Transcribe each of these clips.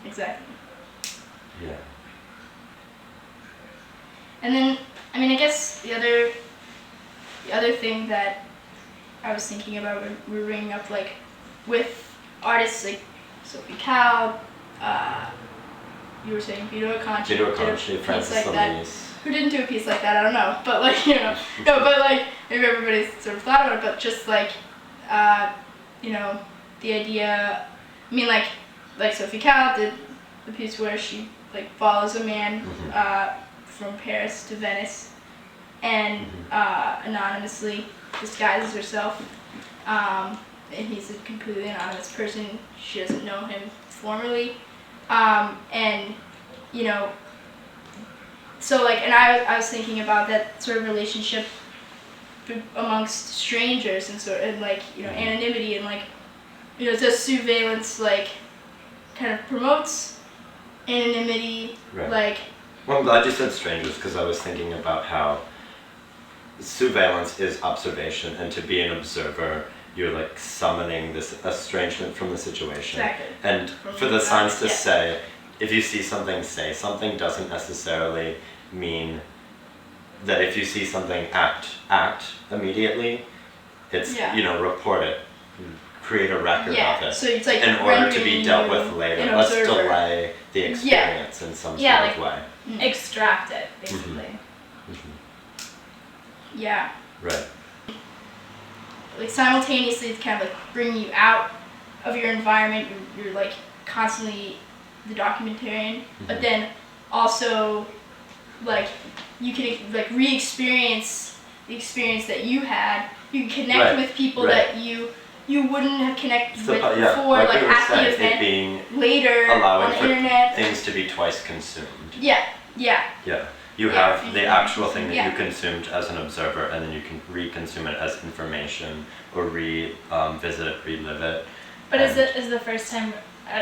Exactly. Yeah. And then, I mean, I guess the other thing that I was thinking about when we were bringing up, like, with artists like Sophie Calle, you were saying Vito Acconci did a piece like that. Who didn't do a piece like that? I don't know, but like, you know, no, but like maybe everybody's sort of thought about it, but just like, you know, the idea. I mean, like Sophie Calle did the piece where she like follows a man from Paris to Venice, and anonymously disguises herself. And he's a completely anonymous person. She doesn't know him formally, and you know. So like, and I was thinking about that sort of relationship amongst strangers and sort of like, you know, anonymity, and like, you know, does Sousveillance like kind of promotes anonymity, right. Like. Well, I'm glad you said strangers, because I was thinking about how Sousveillance is observation, and to be an observer, you're like summoning this estrangement from the situation. Exactly. And for the signs to say, if you see something, say something, doesn't necessarily mean that if you see something, act immediately. It's, you know, report it, create a record of it. So it's like in order to be dealt with later. Let's delay the experience in some sort of way. Extract it, basically. Yeah. Right. Like simultaneously, it's kind of like bringing you out of your environment. You're like constantly the documentarian, but then also like you can like re-experience the experience that you had. You can connect with people that you wouldn't have connected with before, like at the event, being later allowing on the for internet. Things to be twice consumed. Yeah. You have the actual thing that you consumed as an observer, and then you can re-consume it as information, or visit it, relive it. But is the first time,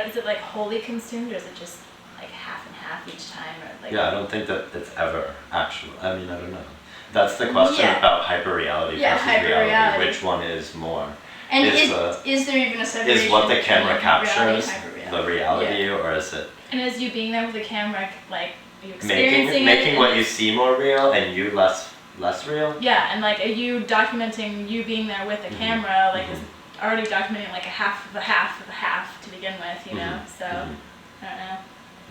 is it like wholly consumed, or is it just like half and half each time? Or like I don't think that it's ever actual. I mean, I don't know. That's the question about hyperreality versus reality. Which one is more? And is there even a separation? Is what the camera captures the reality, or is it? And is you being there with the camera, like, are you experiencing making what you see more real and you less real? Yeah, and like, are you documenting you being there with the camera, like, is already documenting like a half of the half of the half to begin with, you know? So, I don't know.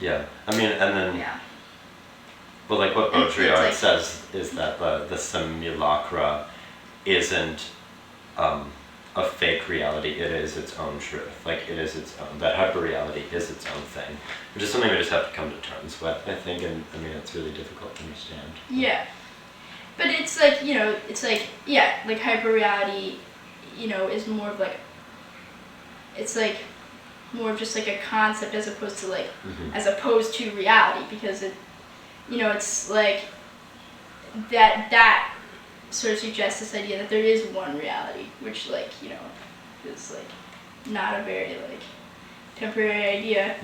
Yeah, I mean, and then, well, like what Baudrillard says is that the simulacra isn't a fake reality, it is its own truth. Like, it is its own, that hyperreality is its own thing, which is something we just have to come to terms with, I think, and I mean, it's really difficult to understand. Yeah. But it's like, you know, it's like, like hyperreality, you know, is more of like, it's like more of just like a concept as opposed to like, as opposed to reality, because it, you know, it's like that sort of suggests this idea that there is one reality, which like, you know, is like not a very like temporary idea.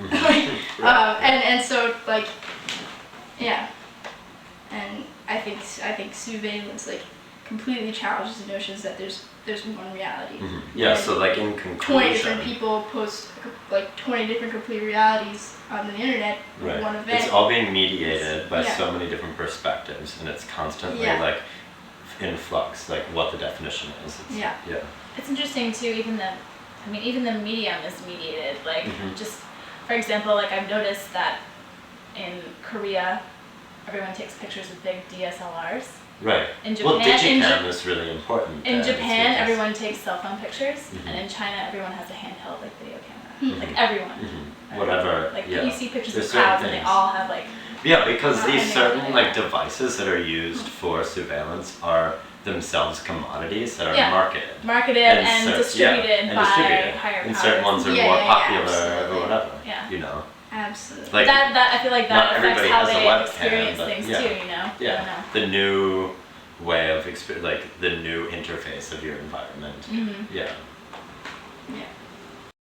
And so like, and I think Sousveillance like completely challenges the notions that there's one reality. So like in conclusion, 20 different people post like 20 different complete realities on the internet. One event. It's all being mediated by so many different perspectives, and it's constantly like in flux, like what the definition is. It's interesting too. Even the medium is mediated. Like just for example, like I've noticed that in Korea, everyone takes pictures with big DSLRs. Right. In Japan, well, digicam is really important. In Japan, everyone takes cell phone pictures, and in China, everyone has a handheld like video camera. Like everyone. Whatever. Like you see pictures of crowds, and they all have like. Yeah, because these certain like devices that are used for surveillance are themselves commodities that are marketed and distributed by higher powers. And certain ones are more popular or whatever. You know. Absolutely. Like that I feel like that affects how they experience things too, you know? Yeah. The new way of the new interface of your environment. Yeah.